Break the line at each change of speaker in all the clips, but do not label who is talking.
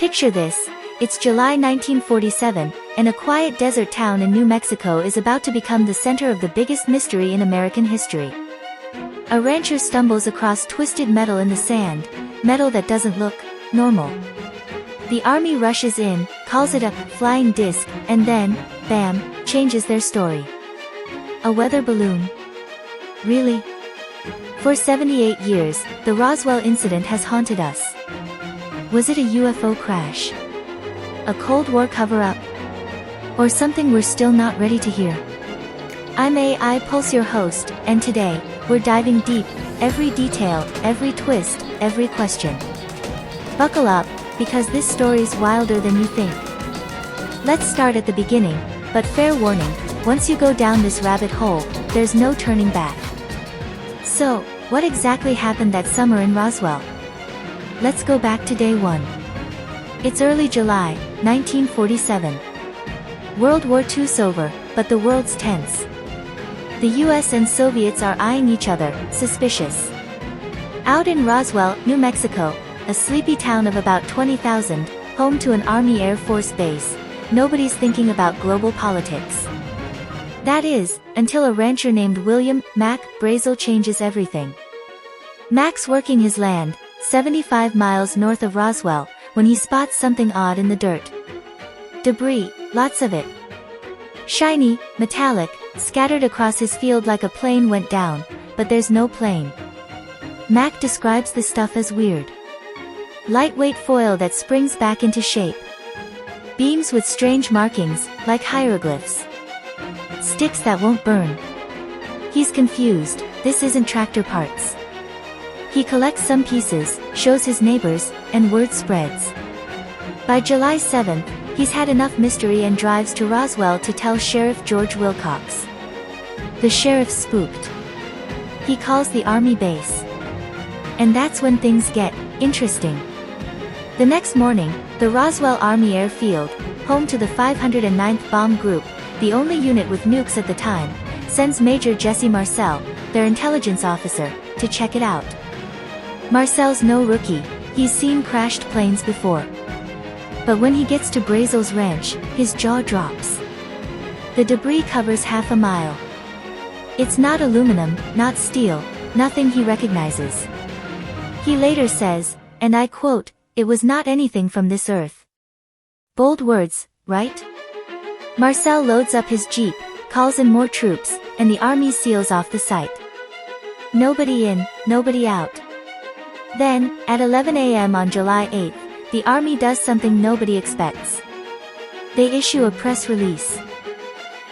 Picture this, it's July 1947, and a quiet desert town in New Mexico is about to become the center of the biggest mystery in American history. A rancher stumbles across twisted metal in the sand, metal that doesn't look normal. The army rushes in, calls it a flying disc, and then, bam, changes their story. A weather balloon? Really? For 78 years, the Roswell Incident has haunted us. Was it a UFO crash? A Cold War cover-up? Or something we're still not ready to hear? I'm AI Pulse, your host, and today, we're diving deep, every detail, every twist, every question. Buckle up, because this story's wilder than you think. Let's start at the beginning, but fair warning, once you go down this rabbit hole, there's no turning back. So, what exactly happened that summer in Roswell? Let's go back to day one. It's early July, 1947. World War II's over, but the world's tense. The US and Soviets are eyeing each other, suspicious. Out in Roswell, New Mexico, a sleepy town of about 20,000, home to an Army Air Force base, nobody's thinking about global politics. That is, until a rancher named William Mac Brazel changes everything. Mac's working his land, 75 miles north of Roswell, when he spots something odd in the dirt. Debris, lots of it. Shiny, metallic, scattered across his field like a plane went down, but there's no plane. Mac describes the stuff as weird. Lightweight foil that springs back into shape. Beams with strange markings, like hieroglyphs. Sticks that won't burn. He's confused, this isn't tractor parts. He collects some pieces, shows his neighbors, and word spreads. By July 7th, he's had enough mystery and drives to Roswell to tell Sheriff George Wilcox. The sheriff's spooked. He calls the army base. And that's when things get interesting. The next morning, the Roswell Army Airfield, home to the 509th Bomb Group, the only unit with nukes at the time, sends Major Jesse Marcel, their intelligence officer, to check it out. Marcel's no rookie, he's seen crashed planes before. But when he gets to Brazel's ranch, his jaw drops. The debris covers half a mile. It's not aluminum, not steel, nothing he recognizes. He later says, and I quote, "It was not anything from this earth." Bold words, right? Marcel loads up his jeep, calls in more troops, and the army seals off the site. Nobody in, nobody out. Then, at 11 a.m. on July 8th, the army does something nobody expects. They issue a press release.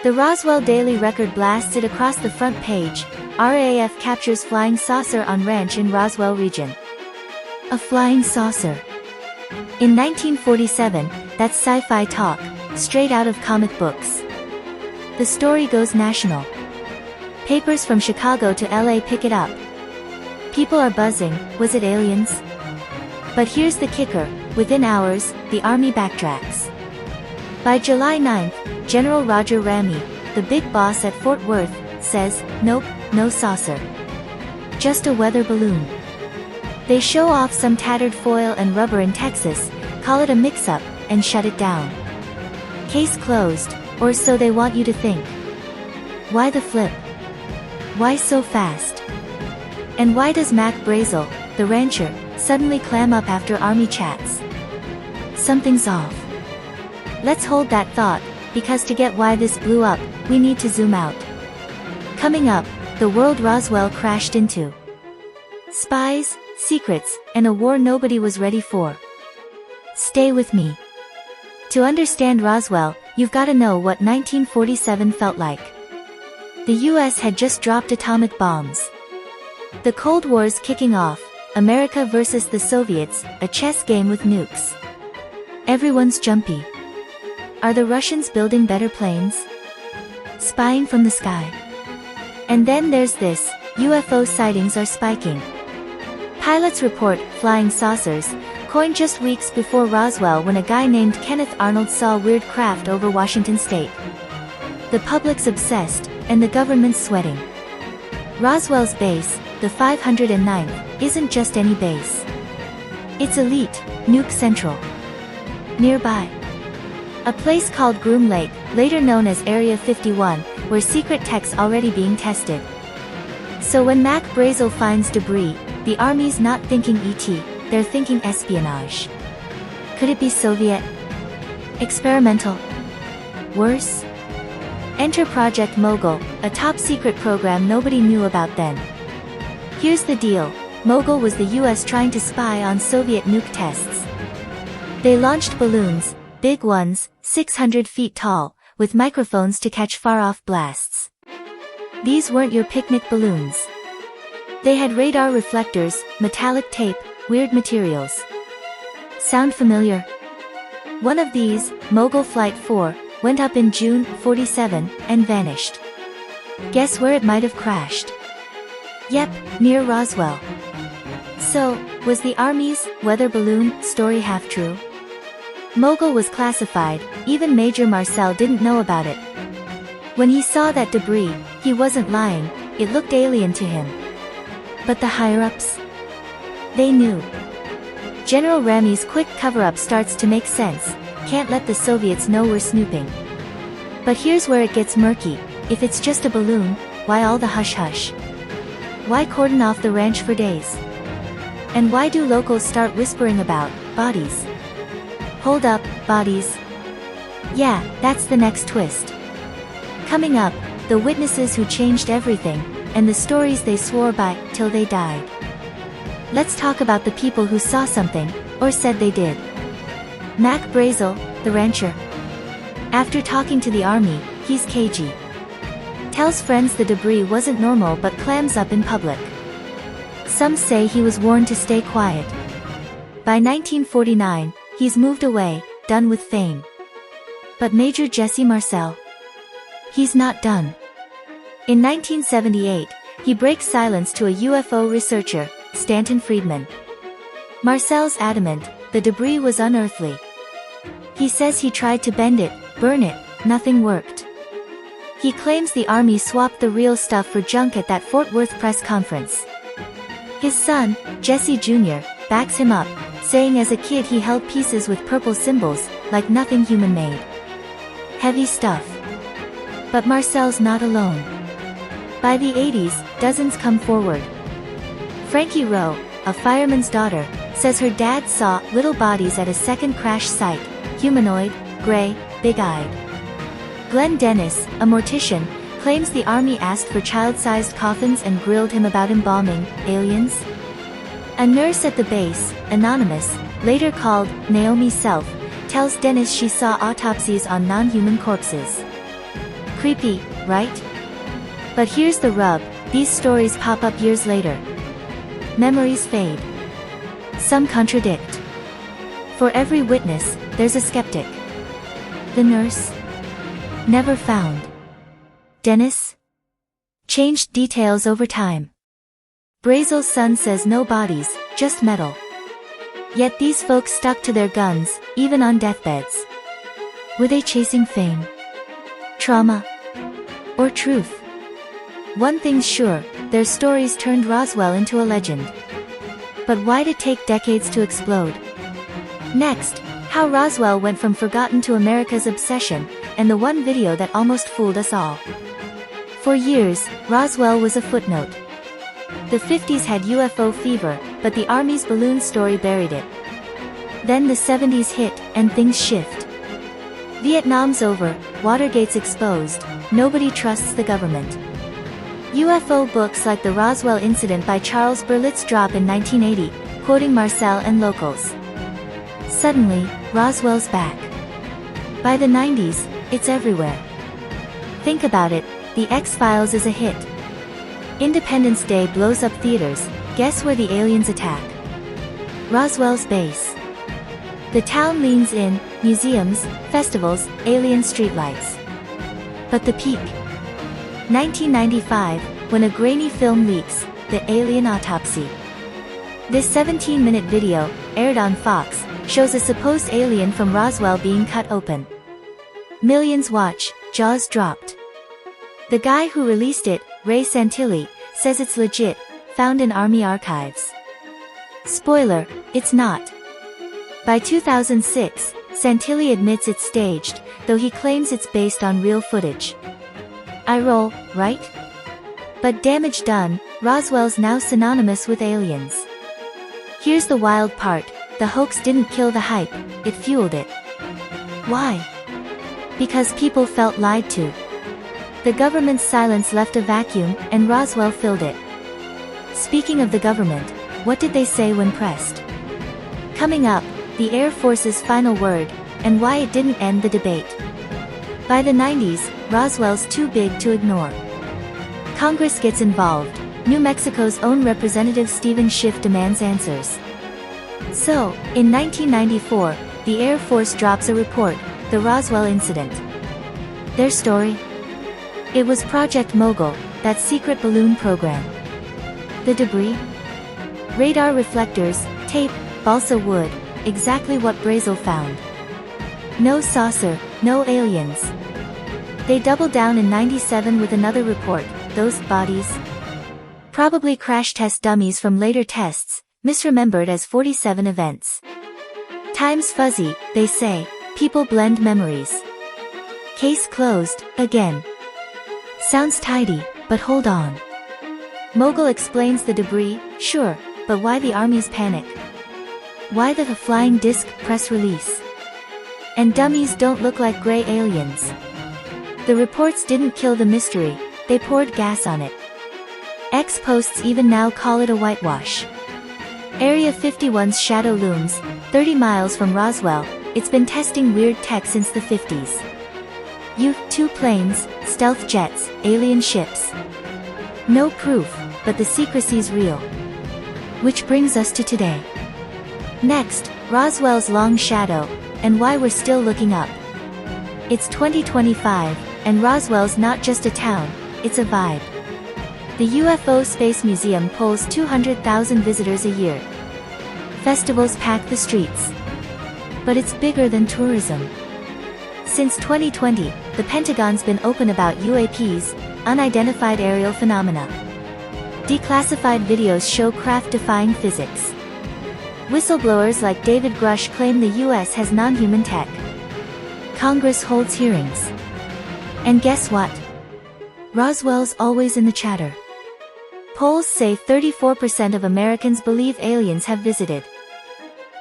The Roswell Daily Record blasts it across the front page, RAF captures flying saucer on ranch in Roswell region. A flying saucer. In 1947, that's sci-fi talk, straight out of comic books. The story goes national. Papers from Chicago to LA pick it up. People are buzzing, was it aliens? But here's the kicker, within hours, the army backtracks. By July 9th, General Roger Ramey, the big boss at Fort Worth, says, nope, no saucer. Just a weather balloon. They show off some tattered foil and rubber in Texas, call it a mix-up, and shut it down. Case closed, or so they want you to think. Why the flip? Why so fast? And why does Mac Brazel, the rancher, suddenly clam up after army chats? Something's off. Let's hold that thought, because to get why this blew up, we need to zoom out. Coming up, the world Roswell crashed into. Spies, secrets, and a war nobody was ready for. Stay with me. To understand Roswell, you've got to know what 1947 felt like. The US had just dropped atomic bombs. The Cold War's kicking off, America versus the Soviets, a chess game with nukes. Everyone's jumpy. Are the Russians building better planes? Spying from the sky. And then there's this, UFO sightings are spiking. Pilots report flying saucers, coined just weeks before Roswell when a guy named Kenneth Arnold saw weird craft over Washington state. The public's obsessed, and the government's sweating. Roswell's base, the 509th, isn't just any base. It's elite, nuke central. Nearby, a place called Groom Lake, later known as Area 51, where secret tech's already being tested. So when Mac Brazel finds debris, the army's not thinking ET, they're thinking espionage. Could it be Soviet? Experimental? Worse? Enter Project Mogul, a top-secret program nobody knew about then. Here's the deal, Mogul was the US trying to spy on Soviet nuke tests. They launched balloons, big ones, 600 feet tall, with microphones to catch far-off blasts. These weren't your picnic balloons. They had radar reflectors, metallic tape, weird materials. Sound familiar? One of these, Mogul Flight 4, went up in June '47 and vanished. Guess where it might have crashed? Yep, near Roswell. So, was the Army's weather balloon story half true? Mogul was classified, even Major Marcel didn't know about it. When he saw that debris, he wasn't lying, it looked alien to him. But the higher-ups? They knew. General Ramey's quick cover-up starts to make sense, can't let the Soviets know we're snooping. But here's where it gets murky, if it's just a balloon, why all the hush-hush? Why cordon off the ranch for days? And why do locals start whispering about bodies? Hold up, bodies? Yeah, that's the next twist. Coming up, the witnesses who changed everything, and the stories they swore by, till they died. Let's talk about the people who saw something, or said they did. Mac Brazel, the rancher. After talking to the army, he's cagey. Tells friends the debris wasn't normal but clams up in public. Some say he was warned to stay quiet. By 1949, he's moved away, done with fame. But Major Jesse Marcel? He's not done. In 1978, he breaks silence to a UFO researcher, Stanton Friedman. Marcel's adamant, the debris was unearthly. He says he tried to bend it, burn it, nothing worked. He claims the army swapped the real stuff for junk at that Fort Worth press conference. His son, Jesse Jr., backs him up, saying as a kid he held pieces with purple symbols, like nothing human-made. Heavy stuff. But Marcel's not alone. By the 80s, dozens come forward. Frankie Rowe, a fireman's daughter, says her dad saw little bodies at a second crash site, humanoid, gray, big-eyed. Glenn Dennis, a mortician, claims the army asked for child-sized coffins and grilled him about embalming aliens. A nurse at the base, anonymous, later called Naomi Self, tells Dennis she saw autopsies on non-human corpses. Creepy, right? But here's the rub, these stories pop up years later. Memories fade. Some contradict. For every witness, there's a skeptic. The nurse? Never found. Dennis? Changed details over time. Brazel's son says no bodies, just metal. Yet these folks stuck to their guns, even on deathbeds. Were they chasing fame? Trauma? Or truth? One thing's sure, their stories turned Roswell into a legend. But why'd it take decades to explode? Next, how Roswell went from forgotten to America's obsession, and the one video that almost fooled us all. For years, Roswell was a footnote. The 50s had UFO fever, but the Army's balloon story buried it. Then the 70s hit, and things shift. Vietnam's over, Watergate's exposed, nobody trusts the government. UFO books like the Roswell Incident by Charles Berlitz drop in 1980, quoting Marcel and locals. Suddenly, Roswell's back. By the 90s, it's everywhere. Think about it, The X-Files is a hit. Independence Day blows up theaters, guess where the aliens attack? Roswell's base. The town leans in, museums, festivals, alien streetlights. But the peak? 1995, when a grainy film leaks, the alien autopsy. This 17-minute video, aired on Fox, shows a supposed alien from Roswell being cut open. Millions watch, jaws dropped. The guy who released it, Ray Santilli, says it's legit, found in Army archives. Spoiler, it's not. By 2006, Santilli admits it's staged, though he claims it's based on real footage. I roll, right? But damage done, Roswell's now synonymous with aliens. Here's the wild part, the hoax didn't kill the hype, it fueled it. Why? Because people felt lied to. The government's silence left a vacuum, and Roswell filled it. Speaking of the government, what did they say when pressed? Coming up, the Air Force's final word, and why it didn't end the debate. By the 90s, Roswell's too big to ignore. Congress gets involved. New Mexico's own Representative Stephen Schiff demands answers. So, in 1994, the Air Force drops a report, the Roswell Incident. Their story? It was Project Mogul, that secret balloon program. The debris? Radar reflectors, tape, balsa wood, exactly what Brazel found. No saucer, no aliens. They doubled down in 97 with another report, those bodies? Probably crash test dummies from later tests, misremembered as 47 events. Time's fuzzy, they say, people blend memories. Case closed, again. Sounds tidy, but hold on. Mogul explains the debris, sure, but why the Army's panic? Why the flying disc press release? And dummies don't look like gray aliens. The reports didn't kill the mystery, they poured gas on it. Ex-posts even now call it a whitewash. Area 51's shadow looms, 30 miles from Roswell, it's been testing weird tech since the 50s. U-2 planes, stealth jets, alien ships. No proof, but the secrecy's real. Which brings us to today. Next, Roswell's long shadow, and why we're still looking up. It's 2025, and Roswell's not just a town, it's a vibe. The UFO Space Museum pulls 200,000 visitors a year. Festivals pack the streets. But it's bigger than tourism. Since 2020, the Pentagon's been open about UAPs, unidentified aerial phenomena. Declassified videos show craft-defying physics. Whistleblowers like David Grush claim the US has non-human tech. Congress holds hearings. And guess what? Roswell's always in the chatter. Polls say 34% of Americans believe aliens have visited.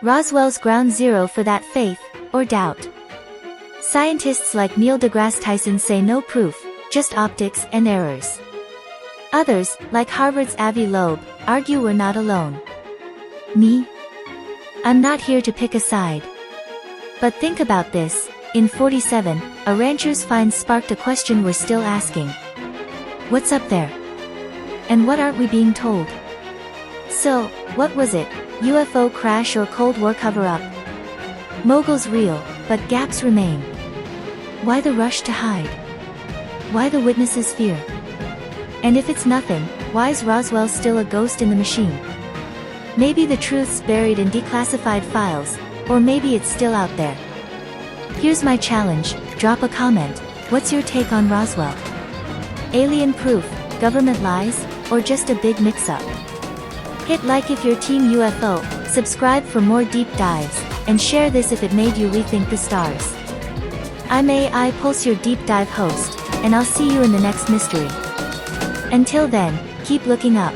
Roswell's ground zero for that faith, or doubt. Scientists like Neil deGrasse Tyson say no proof, just optics and errors. Others, like Harvard's Avi Loeb, argue we're not alone. Me? I'm not here to pick a side. But think about this, in 47, a rancher's find sparked a question we're still asking. What's up there? And what aren't we being told? So, what was it, UFO crash or Cold War cover-up? Mogul's real, but gaps remain. Why the rush to hide? Why the witnesses' fear? And if it's nothing, why's Roswell still a ghost in the machine? Maybe the truth's buried in declassified files, or maybe it's still out there. Here's my challenge, drop a comment, what's your take on Roswell? Alien proof, government lies, or just a big mix-up? Hit like if you're Team UFO, subscribe for more deep dives, and share this if it made you rethink the stars. I'm AI Pulse, your deep dive host, and I'll see you in the next mystery. Until then, keep looking up.